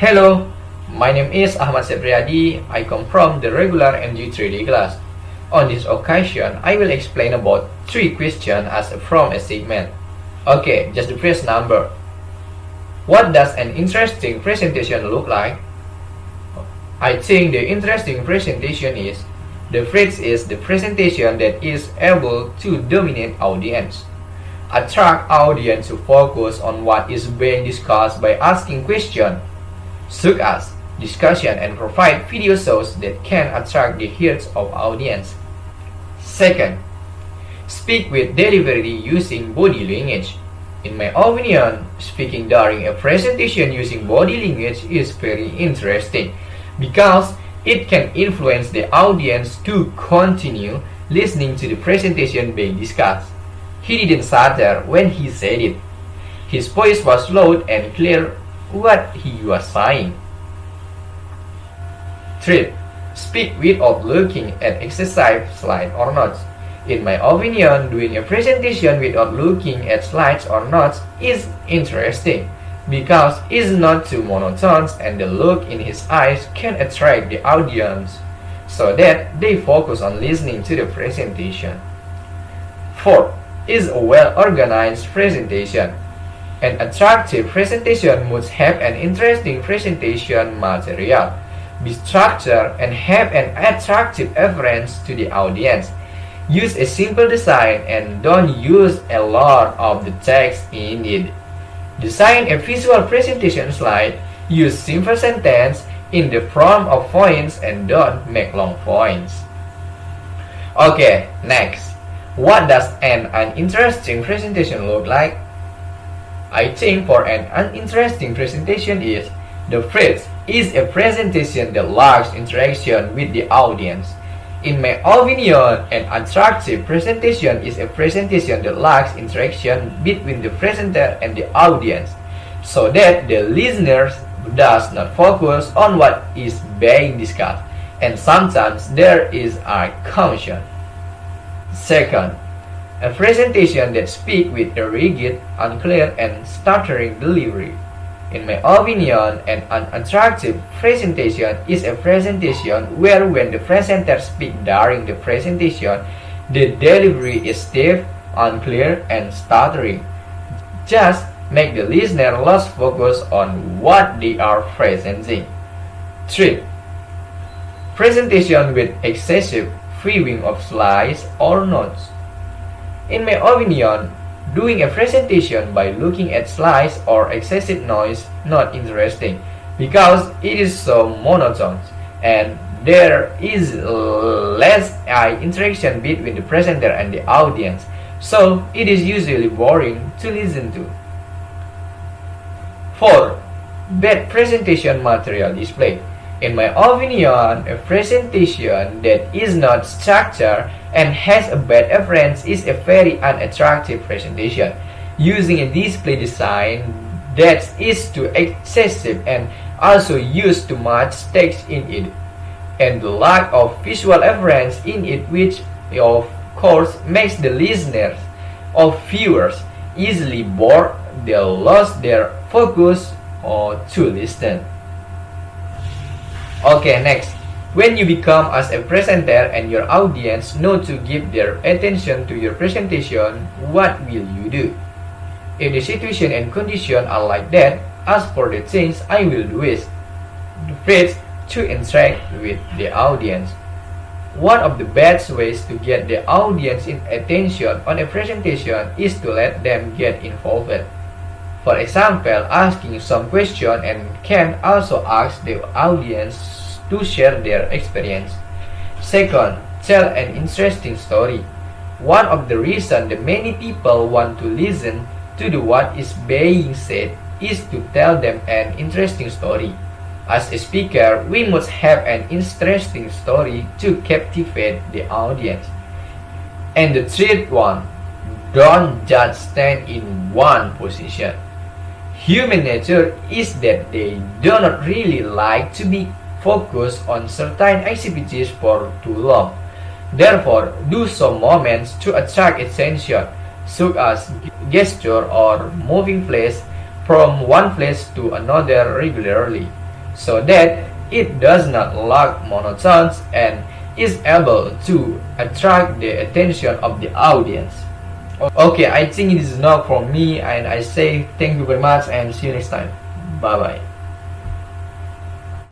Hello, my name is Ahmad Sepriadi. I come from the regular MG3D class. On this occasion, I will explain about 3 questions asked from a segment. Okay, just the first number. What does an interesting presentation look like? I think the interesting presentation is the phrase is the presentation that is able to dominate audience. Attract audience to focus on what is being discussed by asking questions, such as discussion, and provide video shows that can attract the ears of audience. Second, speak with delivery using body language. In my opinion, speaking during a presentation using body language is very interesting because it can influence the audience to continue listening to the presentation being discussed. He didn't stutter when he said it. His voice was loud and clear what he was saying. 3. Speak without looking at exercise slides or notes. In my opinion, doing a presentation without looking at slides or notes is interesting because it's not too monotone and the look in his eyes can attract the audience so that they focus on listening to the presentation. 4. Is a well-organized presentation. An attractive presentation must have an interesting presentation material, be structured, and have an attractive appearance to the audience. Use a simple design and don't use a lot of the text in it. Design a visual presentation slide. Use simple sentences in the form of points and don't make long points. Okay, next. What does an uninteresting presentation look like? I think for an uninteresting presentation is the phrase is a presentation that lacks interaction with the audience. In my opinion, an attractive presentation is a presentation that lacks interaction between the presenter and the audience, so that the listeners does not focus on what is being discussed, and sometimes there is a confusion. Second, a presentation that speaks with a rigid, unclear, and stuttering delivery. In my opinion, an unattractive presentation is a presentation where when the presenter speaks during the presentation, the delivery is stiff, unclear, and stuttering. Just make the listener lose focus on what they are presenting. 3. Presentation with excessive viewing of slides or notes. In my opinion, doing a presentation by looking at slides or excessive noise not interesting because it is so monotone and there is less eye interaction between the presenter and the audience, so it is usually boring to listen to. 4. Bad presentation material display. In my opinion, a presentation that is not structured and has a bad appearance is a very unattractive presentation. Using a display design that is too excessive and also use too much text in it, and the lack of visual appearance in it, which of course makes the listeners or viewers easily bored, they lose their focus or to listen. Okay, next. When you become as a presenter and your audience know to give their attention to your presentation, what will you do? If the situation and condition are like that, as for the things I will do is the first, to interact with the audience. One of the best ways to get the audience in attention on a presentation is to let them get involved. For example, asking some question and can also ask the audience to share their experience. Second, tell an interesting story. One of the reasons that many people want to listen to what is being said is to tell them an interesting story. As a speaker, we must have an interesting story to captivate the audience. And the third one, don't just stand in one position. Human nature is that they do not really like to be focused on certain activities for too long. Therefore, do some moments to attract attention, such as gesture or moving place from one place to another regularly. so that it does not look monotonous and is able to attract the attention of the audience. Okay, I think it is enough from me, and I say thank you very much and see you next time. Bye bye.